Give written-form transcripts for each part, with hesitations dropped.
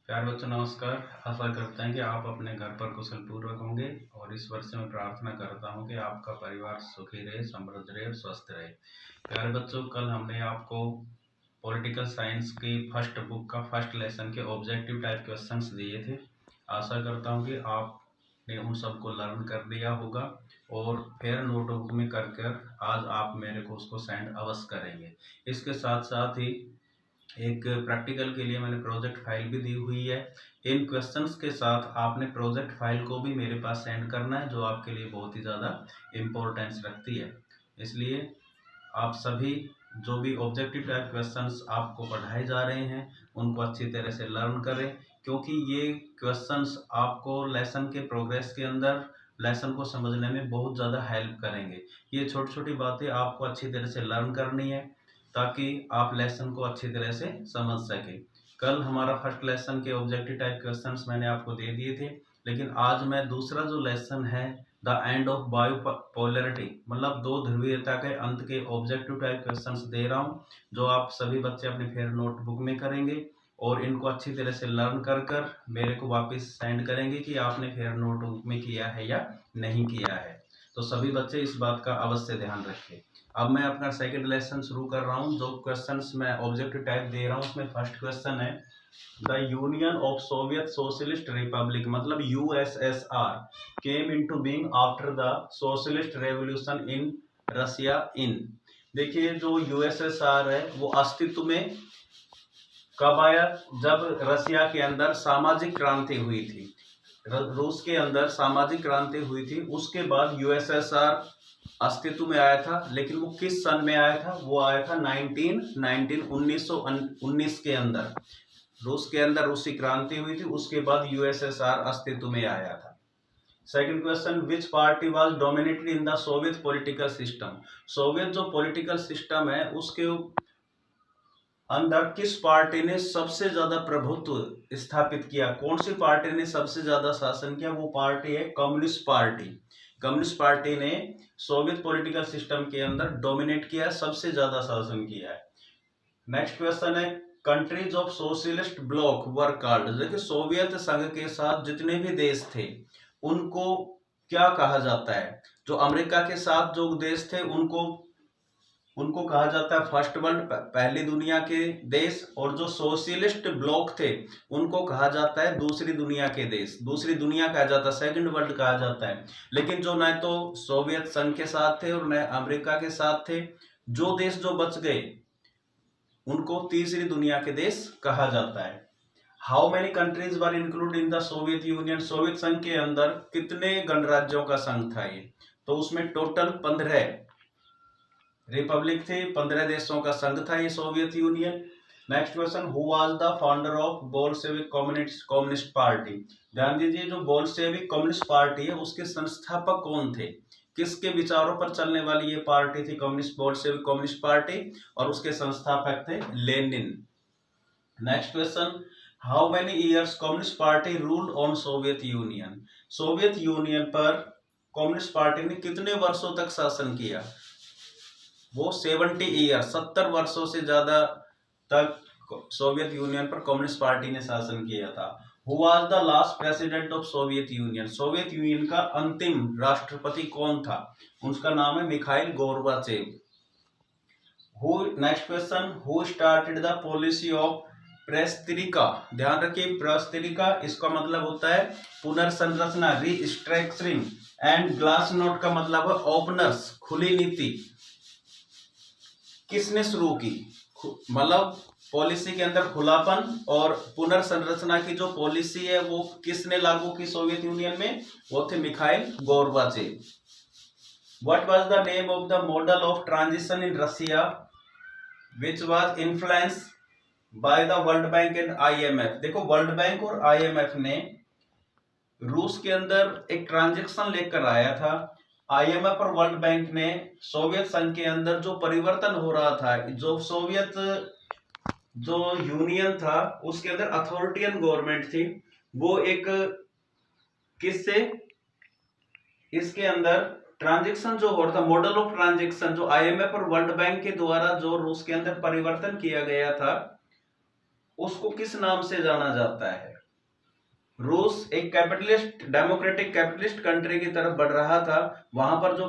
प्यारे बच्चों नमस्कार। आशा करते हैं कि आप अपने घर पर कुशल पूर्वक होंगे और इस वर्ष में प्रार्थना करता हूं कि आपका परिवार सुखी रहे, समृद्ध रहे और स्वस्थ रहे। प्यारे बच्चों, कल हमने आपको पॉलिटिकल साइंस की फर्स्ट बुक का फर्स्ट लेसन के ऑब्जेक्टिव टाइप क्वेश्चंस दिए थे। आशा करता हूं कि आपने उन सबको लर्न कर लिया होगा और फिर नोटबुक में कर आज आप मेरे को उसको सेंड अवश्य करेंगे। इसके साथ साथ ही एक प्रैक्टिकल के लिए मैंने प्रोजेक्ट फाइल भी दी हुई है। इन क्वेश्चंस के साथ आपने प्रोजेक्ट फाइल को भी मेरे पास सेंड करना है, जो आपके लिए बहुत ही ज़्यादा इम्पोर्टेंस रखती है। इसलिए आप सभी जो भी ऑब्जेक्टिव टाइप क्वेश्चंस आपको पढ़ाए जा रहे हैं उनको अच्छी तरह से लर्न करें, क्योंकि ये क्वेश्चंस आपको लेसन के प्रोग्रेस के अंदर लेसन को समझने में बहुत ज़्यादा हेल्प करेंगे। ये छोटी छोटी बातें आपको अच्छी तरह से लर्न करनी है ताकि आप लेसन को अच्छी तरह से समझ सकें। कल हमारा फर्स्ट लेसन के ऑब्जेक्टिव टाइप क्वेश्चंस मैंने आपको दे दिए थे, लेकिन आज मैं दूसरा जो लेसन है द एंड ऑफ बायोपोलैरिटी मतलब दो ध्रुवीयता के अंत के ऑब्जेक्टिव टाइप क्वेश्चंस दे रहा हूं, जो आप सभी बच्चे अपने फेयर नोटबुक में करेंगे और इनको अच्छी तरह से लर्न कर मेरे को वापस सेंड करेंगे कि आपने फेयर नोटबुक में किया है या नहीं किया है। तो सभी बच्चे इस बात का अवश्य ध्यान रखें। अब मैं अपना सेकंड लेसन शुरू कर रहा हूं। जो क्वेश्चंस मैं ऑब्जेक्टिव टाइप दे रहा हूं उसमें फर्स्ट क्वेश्चन है the union of Soviet socialist republic मतलब USSR came into being after the socialist revolution in Russia in. देखिए, जो यूएसएसआर है वो अस्तित्व में कब आया? जब रशिया के अंदर सामाजिक क्रांति हुई थी, रूस के अंदर सामाजिक क्रांति हुई थी, उसके बाद यूएसएसआर अस्तित्व में आया था। लेकिन वो किस सन में आया था? वो आया था 1919 के अंदर। रूस के अंदर रूसी क्रांति हुई थी, उसके बाद यूएसएसआर अस्तित्व में आया था। Second question, which party was dominated in the Soviet political system. Soviet जो पॉलिटिकल सिस्टम है उसके अंदर किस पार्टी ने सबसे ज्यादा प्रभुत्व स्थापित किया? कौन सी पार्टी ने सबसे ज्यादा शासन किया? वो पार्टी है कम्युनिस्ट पार्टी। कम्युनिस्ट पार्टी ने सोवियत पॉलिटिकल सिस्टम के अंदर डोमिनेट किया, सबसे ज्यादा शासन किया है। नेक्स्ट क्वेश्चन है countries of socialist block were called. देखिए, सोवियत संघ के साथ जितने भी देश थे उनको क्या कहा जाता है? जो अमेरिका के साथ जो देश थे उनको उनको कहा जाता है फर्स्ट वर्ल्ड, पहली दुनिया के देश, और जो सोशलिस्ट ब्लॉक थे उनको कहा जाता है दूसरी दुनिया के देश। दूसरी दुनिया कहा जाता है, सेकंड वर्ल्ड कहा जाता है। लेकिन जो न तो सोवियत संघ के साथ थे और न अमेरिका के साथ थे, जो देश जो बच गए उनको तीसरी दुनिया के देश कहा जाता है। How many countries were include in the Soviet union. Soviet संघ के अंदर कितने गणराज्यों का संघ था ये? तो उसमें टोटल 15 रिपब्लिक थे, 15 देशों का संघ था ये Soviet union. Next question, who was the founder of Bolshevik communist party. ध्यान दीजिए, जो बोल्शेविक कम्युनिस्ट पार्टी है उसके संस्थापक कौन थे? किसके विचारों पर चलने वाली ये पार्टी थी? बोल्शेविक कम्युनिस्ट पार्टी, और उसके संस्थापक थे Lenin. Next question, how many years communist party ruled on Soviet union. Soviet union पर कम्युनिस्ट पार्टी ने कितने वर्षों तक शासन किया? वो 70 ईयर 70 वर्षों से ज्यादा तक सोवियत यूनियन पर कम्युनिस्ट पार्टी ने शासन किया था। Who was the last president of Soviet union. Soviet union का अंतिम राष्ट्रपति कौन था? उसका नाम है Mikhail Gorbachev. Next question, who started the policy of perestroika. ध्यान रखिए, प्रेस्तिरिका इसका मतलब होता है पुनर्संरचना, रीस्ट्रक्चरिंग, एंड ग्लासनोट का मतलब है ओपनर्स, खुली नीति। किसने शुरू की? मतलब पॉलिसी के अंदर खुलापन और पुनर्संरचना की जो पॉलिसी है वो किसने लागू की सोवियत यूनियन में? वो थे Mikhail Gorbachev. What was the name of the model of transition in Russia which was influence by the world bank and IMF. देखो, वर्ल्ड बैंक और आईएमएफ ने रूस के अंदर एक ट्रांजेक्शन लेकर आया था। आईएमएफ और वर्ल्ड बैंक ने सोवियत संघ के अंदर जो परिवर्तन हो रहा था, जो सोवियत जो यूनियन था उसके अंदर अथॉरिटियन गवर्नमेंट थी, वो एक किससे इसके अंदर ट्रांजेक्शन जो हो रहा था, मॉडल ऑफ ट्रांजेक्शन जो आईएमएफ और वर्ल्ड बैंक के द्वारा जो रूस के अंदर परिवर्तन किया गया था, उसको किस नाम से जाना जाता है? रूस एक कैपिटलिस्ट डेमोक्रेटिक कैपिटलिस्ट कंट्री की तरफ बढ़ रहा था। वहां पर जो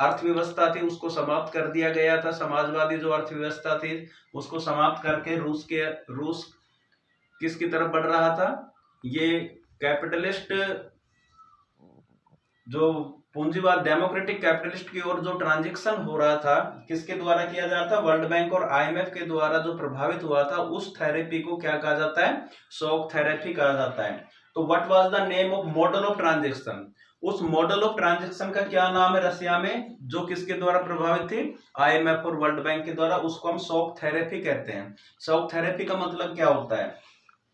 अर्थव्यवस्था थी उसको समाप्त कर दिया गया था। समाजवादी जो अर्थव्यवस्था थी उसको समाप्त करके रूस किसकी तरफ बढ़ रहा था? ये कैपिटलिस्ट जो पूंजीवाद डेमोक्रेटिक कैपिटलिस्ट की ओर जो ट्रांजिशन हो रहा था किसके द्वारा किया जा रहा था? वर्ल्ड बैंक और आईएमएफ के द्वारा जो प्रभावित हुआ था उस थेरेपी को क्या कहा जाता है? शॉक थेरेपी कहा जाता है। तो what was the name of model of transaction? उस मॉडल ऑफ ट्रांजेक्शन का क्या नाम है रसिया में, जो किसके द्वारा प्रभावित थी? आईएमएफ और वर्ल्ड बैंक के द्वारा। उसको हम शॉक थेरेपी कहते हैं। शॉक थेरेपी का मतलब क्या होता है?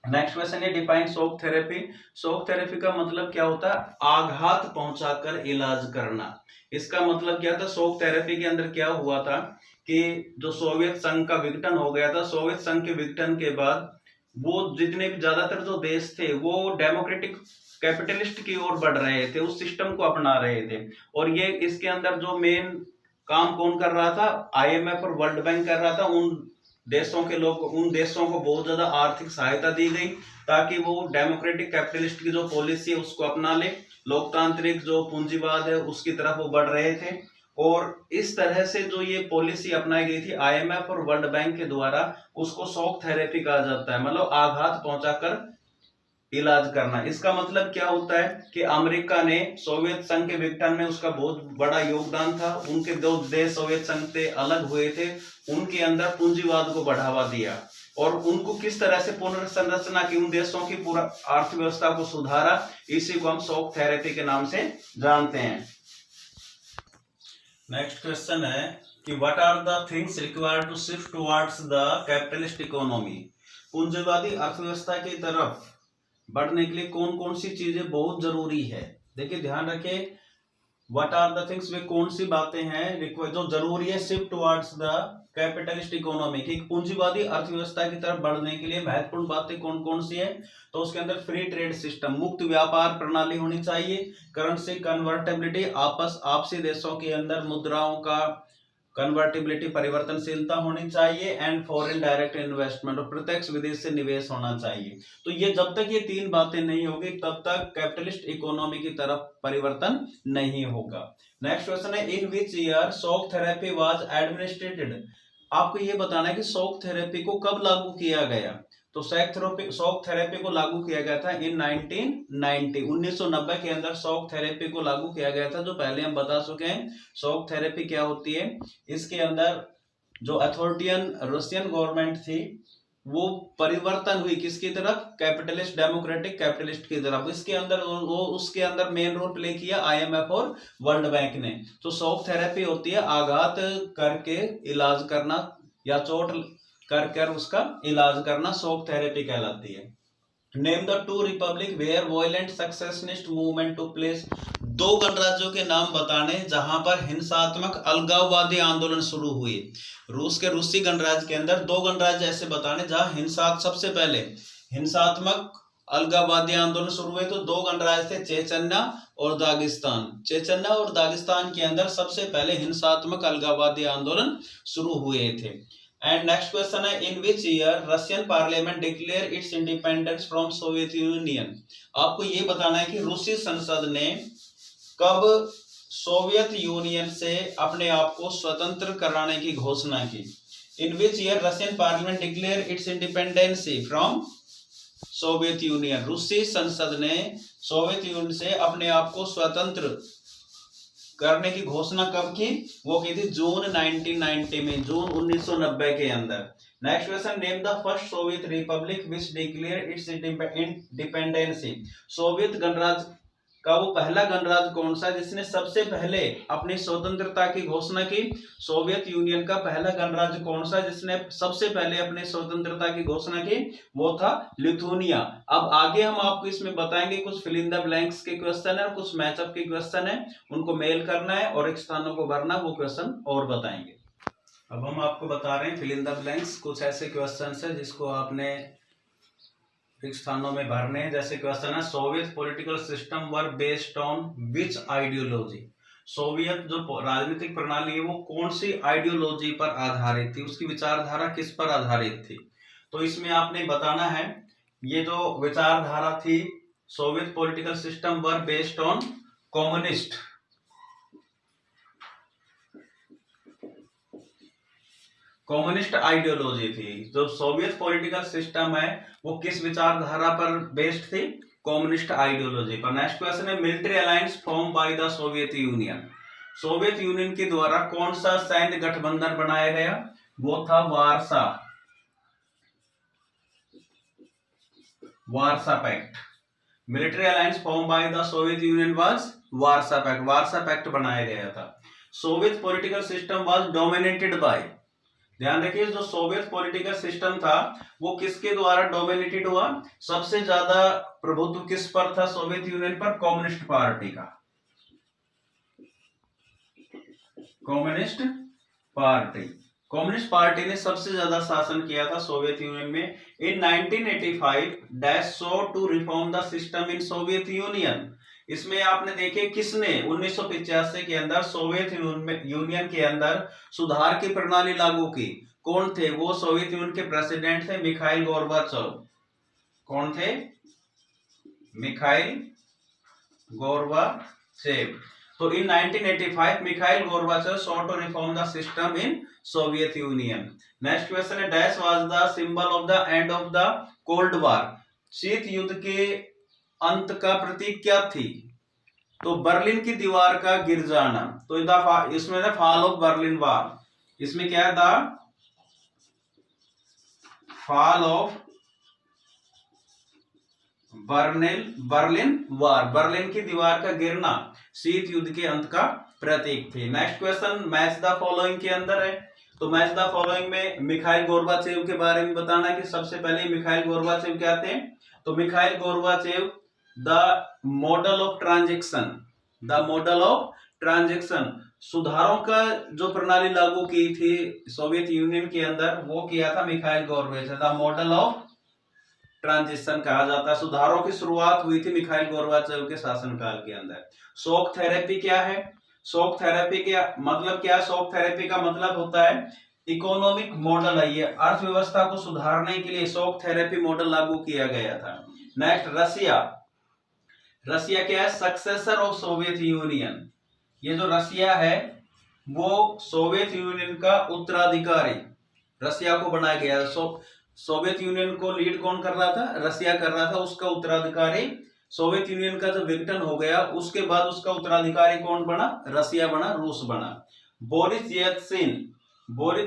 नेक्स्ट क्वेश्चन है define shock therapy. Shock therapy का मतलब क्या होता है? आघात पहुंचाकर इलाज करना। इसका मतलब क्या था? शॉक थेरेपी के अंदर क्या हुआ था कि जो सोवियत संघ का विघटन हो गया था, सोवियत संघ के विघटन के बाद वो जितने भी ज्यादातर जो देश थे वो डेमोक्रेटिक कैपिटलिस्ट की ओर बढ़ रहे थे, उस सिस्टम को अपना रहे थे। और ये इसके अंदर जो मेन काम कौन कर रहा था? आईएमएफ और वर्ल्ड बैंक कर रहा था। उन देशों को बहुत ज्यादा आर्थिक सहायता दी गई ताकि वो डेमोक्रेटिक कैपिटलिस्ट की जो पॉलिसी है उसको अपना ले। लोकतांत्रिक जो पूंजीवाद है उसकी तरफ वो बढ़ रहे थे। और इस तरह से जो ये पॉलिसी अपनाई गई थी आईएमएफ और वर्ल्ड बैंक के द्वारा, उसको शॉक थेरेपी कहा जाता है। मतलब आघात पहुंचाकर इलाज करना। इसका मतलब क्या होता है कि अमेरिका ने सोवियत संघ के विघटन में उसका बहुत बड़ा योगदान था। उनके दो देश सोवियत संघ से अलग हुए थे, उनके अंदर पूंजीवाद को बढ़ावा दिया और उनको किस तरह से पुनर्संरचना की, उन देशों की पूरा अर्थव्यवस्था को सुधारा। इसी को हम शॉक थेरेपी के नाम से जानते हैं। नेक्स्ट क्वेश्चन है कि what are the things required to shift towards the capitalist economy? पूंजीवादी अर्थव्यवस्था की तरफ बढ़ने के लिए कौन कौन सी चीजें बहुत जरूरी है? देखिए ध्यान रखें, व्हाट आर द थिंग्स, वे कौन सी बातें हैं जो जरूरी है shift towards the capitalist economy की, पूंजीवादी अर्थव्यवस्था की तरफ बढ़ने के लिए महत्वपूर्ण बातें कौन कौन सी है? तो उसके अंदर फ्री ट्रेड सिस्टम, मुक्त व्यापार प्रणाली होनी चाहिए। करेंसी कन्वर्टेबिलिटी, आपसी देशों के अंदर मुद्राओं का कन्वर्टिबिलिटी परिवर्तनशीलता होनी चाहिए। एंड फॉरेन डायरेक्ट इन्वेस्टमेंट, और प्रत्यक्ष विदेश से निवेश होना चाहिए। तो ये जब तक ये तीन बातें नहीं होगी तब तक कैपिटलिस्ट इकोनॉमी की तरफ परिवर्तन नहीं होगा। नेक्स्ट क्वेश्चन है in which year shock therapy was administered? आपको ये बताना है कि शॉक थेरेपी को कब लागू किया गया। तो शॉक थेरेपी को लागू किया गया था इन 1990 के अंदर शॉक थेरेपी को लागू किया गया था। जो पहले हम बता चुके हैं शॉक थेरेपी क्या होती है। इसके अंदर जो अथॉरिटियन रशियन गवर्नमेंट थी वो परिवर्तन हुई किसकी तरफ? कैपिटलिस्ट डेमोक्रेटिक कैपिटलिस्ट की तरफ। इसके अंदर वो उसके अंदर मेन रोल प्ले किया आईएमएफ और वर्ल्ड बैंक ने। तो शॉक थेरेपी होती है आघात करके इलाज करना या चोट कर उसका इलाज करना, शॉक थेरेपी कहलाती है। Name the two republic where violent secessionist movement took place. दो गणराज्यों के नाम बताने जहां पर हिंसात्मक अलगाववादी आंदोलन शुरू हुए। रूस के रूसी गणराज्य के अंदर दो गणराज्य ऐसे बताने जहां सबसे पहले हिंसात्मक अलगाववादी आंदोलन शुरू हुए। तो दो गणराज्य थे, चेचन्या और दागिस्तान। चेचन्या और दागिस्तान के अंदर सबसे पहले हिंसात्मक अलगाववादी आंदोलन शुरू हुए थे। एंड नेक्स्ट क्वेश्चन है in which year Russian parliament declare its independence from Soviet union? आपको ये बताना है कि रूसी संसद ने कब सोवियत यूनियन से अपने आप को स्वतंत्र कराने की घोषणा की। In which year Russian parliament declare its independency from Soviet union? रूसी संसद ने सोवियत यूनियन से अपने आप को स्वतंत्र करने की घोषणा कब की? वो की थी जून 1990 में, जून 1990 के अंदर। Next question name the first Soviet Republic which declare its independency. Soviet गणराज्य का वो पहला गणराज्य कौन सा जिसने सबसे पहले अपनी स्वतंत्रता की घोषणा की? सोवियत यूनियन का पहला गणराज्य कौन सा जिसने सबसे पहले अपनी स्वतंत्रता की घोषणा की? वो था लिथुनिया। अब आगे हम आपको इसमें बताएंगे, कुछ फिल इन द ब्लैंक्स के क्वेश्चन है और कुछ मैचअप के क्वेश्चन है, उनको मेल करना है और एक स्थानों को भरना, वो क्वेश्चन और बताएंगे। अब हम आपको बता रहे हैं फिल इन द ब्लैंक्स, कुछ ऐसे क्वेश्चन है जिसको आपने स्थानों में भरने हैं। जैसे क्वेश्चन है Soviet political system were based on which ideology? Soviet जो राजनीतिक प्रणाली है वो कौन सी आइडियोलॉजी पर आधारित थी, उसकी विचारधारा किस पर आधारित थी? तो इसमें आपने बताना है ये जो विचारधारा थी Soviet political system were based on communist ideology थी। जो सोवियत पॉलिटिकल सिस्टम है वो किस विचारधारा पर बेस्ड थी? कम्युनिस्ट आइडियोलॉजी पर। नेक्स्ट क्वेश्चन है military alliance form by the Soviet union. Soviet union के द्वारा कौन सा सैन्य गठबंधन बनाया गया? वो था Warsaw Pact. Military alliance form by the Soviet Union was Warsaw Pact. Warsaw Pact बनाया गया था। Soviet political system was dominated by, ध्यान रखिए जो सोवियत पॉलिटिकल सिस्टम था वो किसके द्वारा डोमिनेटेड हुआ? सबसे ज्यादा प्रभुत्व किस पर था सोवियत यूनियन पर? कम्युनिस्ट पार्टी का। कम्युनिस्ट पार्टी ने सबसे ज्यादा शासन किया था सोवियत यूनियन में। In 1985 dash so to reform the system in Soviet Union. इसमें आपने देखे किसने 1985 के अंदर सोवियत यूनियन के अंदर सुधार की प्रणाली लागू की? कौन थे वो? सोवियत यूनियन के प्रेसिडेंट थे मिखाइल गोर्बाचोव। कौन थे? Mikhail Gorbachev. तो in 1985 Mikhail Gorbachev sought to reform the system in Soviet Union. Next question है dash was the symbol of the end of the cold war. शीत युद्ध के अंत का प्रतीक क्या थी? तो बर्लिन की दीवार का गिर जाना। तो इसमें ना फॉल ऑफ बर्लिन वॉल। इसमें क्या है? The fall of Berlin war. Berlin की दीवार का गिरना शीत युद्ध के अंत का प्रतीक थे। Next question match the following के अंदर है। तो मैच द फॉलोइंग में मिखाइल गोर्बाचेव के बारे में बताना है कि सबसे पहले मिखाइल गोर्बाचेव क्या थे? तो Mikhail Gorbachev the model of transaction सुधारों का जो प्रणाली लागू की थी सोवियत यूनियन के अंदर वो किया था Mikhail Gorbachev. The model of transition कहा जाता है। सुधारों की शुरुआत हुई थी मिखाइल गोर्बाचेव के शासनकाल के अंदर। शॉक थेरेपी क्या है? शॉक थेरेपी क्या मतलब क्या? शॉक थेरेपी का मतलब होता है इकोनॉमिक मॉडल है ये, अर्थव्यवस्था को सुधारने के लिए शॉक थेरेपी मॉडल लागू किया गया था। नेक्स्ट रसिया क्या है? Successor of Soviet union. ये जो रसिया है वो सोवियत यूनियन का उत्तराधिकारी रसिया को बनाया गया। सोवियत यूनियन को लीड कौन कर रहा था? रसिया कर रहा था। उसका उत्तराधिकारी सोवियत यूनियन का जब विघटन हो गया उसके बाद उसका उत्तराधिकारी कौन बना? रसिया बना, रूस बना। Boris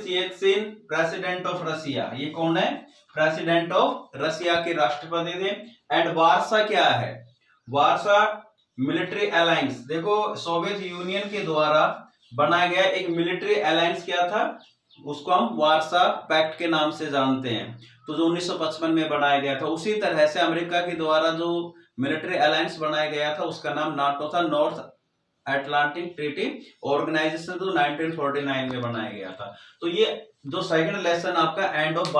Yeltsin president of Russia. ये कौन है? प्रेसिडेंट ऑफ रसिया के राष्ट्रपति थे। एंड वार्सा क्या है? Warsaw military alliance. देखो सोवियत यूनियन के द्वारा बनाया गया एक मिलिट्री अलायंस क्या था? उसको हम वार्सा पैक्ट के नाम से जानते हैं। तो जो 1955 में बनाया गया था। उसी तरह से अमेरिका के द्वारा जो मिलिट्री अलायंस बनाया गया था उसका नाम नाटो था, नॉर्थ अटलांटिक ट्रीटी ऑर्गेनाइजेशन, जो 1949 में बनाया गया था। तो ये जो सेकंड लेसन आपका एंड ऑफ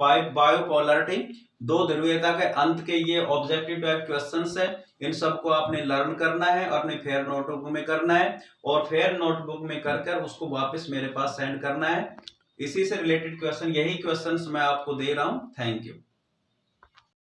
बायोपोलरिटी, दो ध्रुवीयता के अंत के ये ऑब्जेक्टिव टाइप क्वेश्चंस है। इन सबको आपने लर्न करना है और अपने फेयर नोटबुक में करना है और फेयर नोटबुक में कर उसको वापस मेरे पास सेंड करना है। इसी से रिलेटेड क्वेश्चन, यही क्वेश्चंस मैं आपको दे रहा हूं। Thank you.